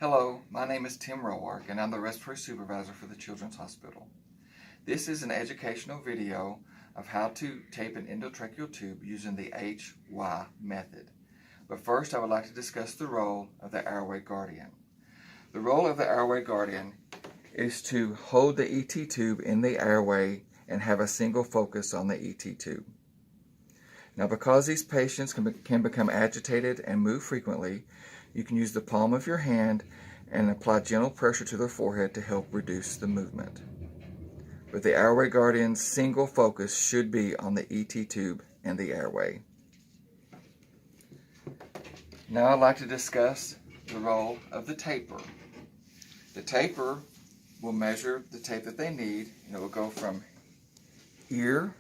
Hello, my name is Tim Rowark and I'm the Respiratory Supervisor for the Children's Hospital. This is an educational video of how to tape an endotracheal tube using the HY method. But first I would like to discuss the role of the airway guardian. The role of the airway guardian is to hold the ET tube in the airway and have a single focus on the ET tube. Now, because these patients can become agitated and move frequently, you can use the palm of your hand and apply gentle pressure to their forehead to help reduce the movement. But the airway guardian's single focus should be on the ET tube and the airway. Now I'd like to discuss the role of the taper. The taper will measure the tape that they need, and it will go from ear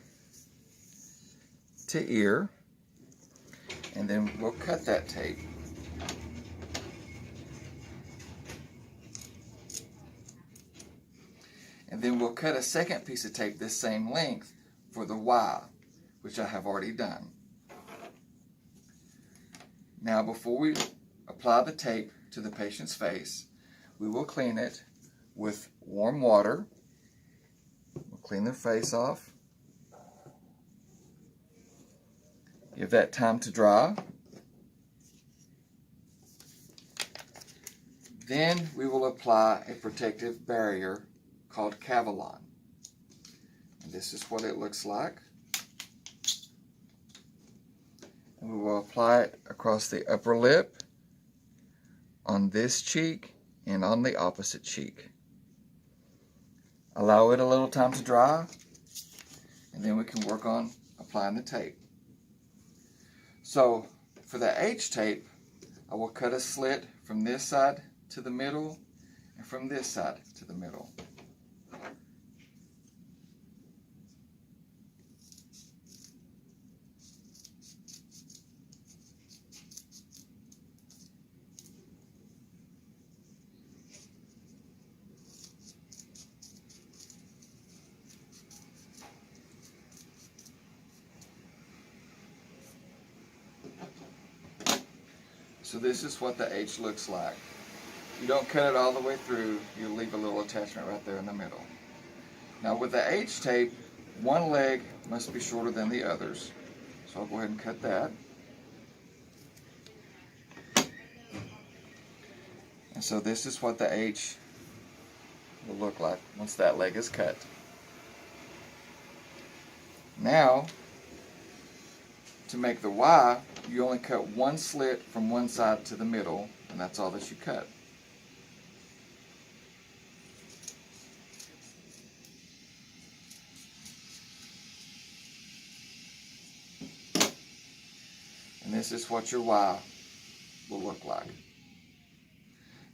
to ear, and then we'll cut that tape. And then we'll cut a second piece of tape this same length for the Y, which I have already done. Now, before we apply the tape to the patient's face, we will clean it with warm water. We'll clean their face off. Give that time to dry. Then we will apply a protective barrier called Cavalon. And this is what it looks like. And we will apply it across the upper lip, on this cheek, and on the opposite cheek. Allow it a little time to dry, and then we can work on applying the tape. So for the H tape, I will cut a slit from this side to the middle and from this side to the middle. So this is what the H looks like. You don't cut it all the way through, you leave a little attachment right there in the middle. Now with the H tape, one leg must be shorter than the others. So I'll go ahead and cut that. And so this is what the H will look like once that leg is cut. Now, to make the Y, you only cut one slit from one side to the middle, and that's all that you cut. And this is what your Y will look like.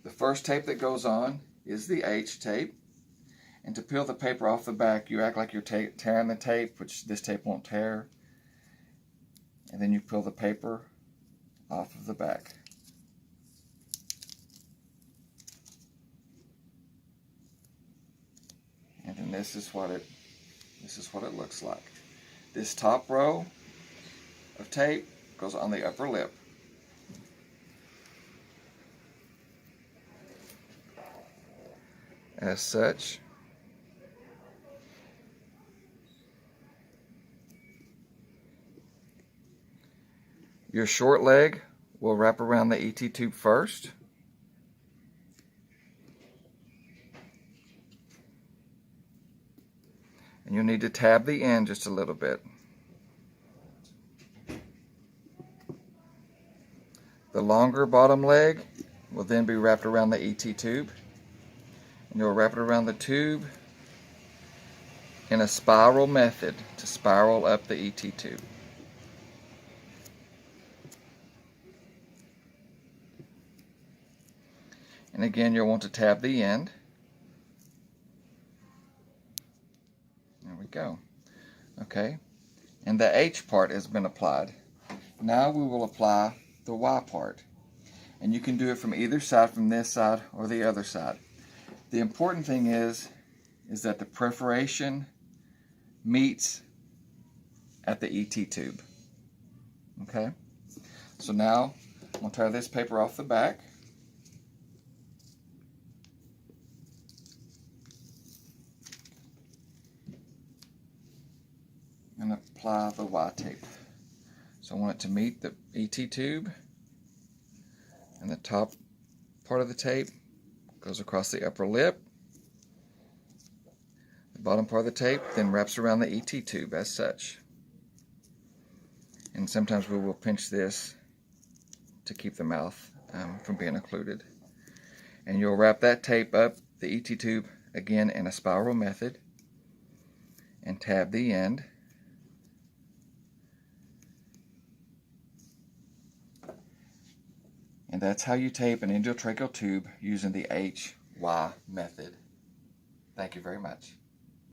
The first tape that goes on is the H tape. And to peel the paper off the back, you act like you're tearing the tape, which this tape won't tear. And then you peel the paper off of the back. And then this is what it looks like. This top row of tape goes on the upper lip. As such. Your short leg will wrap around the ET tube first. And you'll need to tab the end just a little bit. The longer bottom leg will then be wrapped around the ET tube. And you'll wrap it around the tube in a spiral method to spiral up the ET tube. And again, you'll want to tab the end. There we go. Okay. And the H part has been applied. Now we will apply the Y part. And you can do it from either side, from this side or the other side. The important thing is that the perforation meets at the ET tube. Okay? So now I'm going to tear this paper off the back. apply the Y tape. So I want it to meet the ET tube, and the top part of the tape goes across the upper lip. The bottom part of the tape then wraps around the ET tube as such. And sometimes we will pinch this to keep the mouth from being occluded. And you'll wrap that tape up the ET tube again in a spiral method and tab the end. And that's how you tape an endotracheal tube using the HY method. Thank you very much.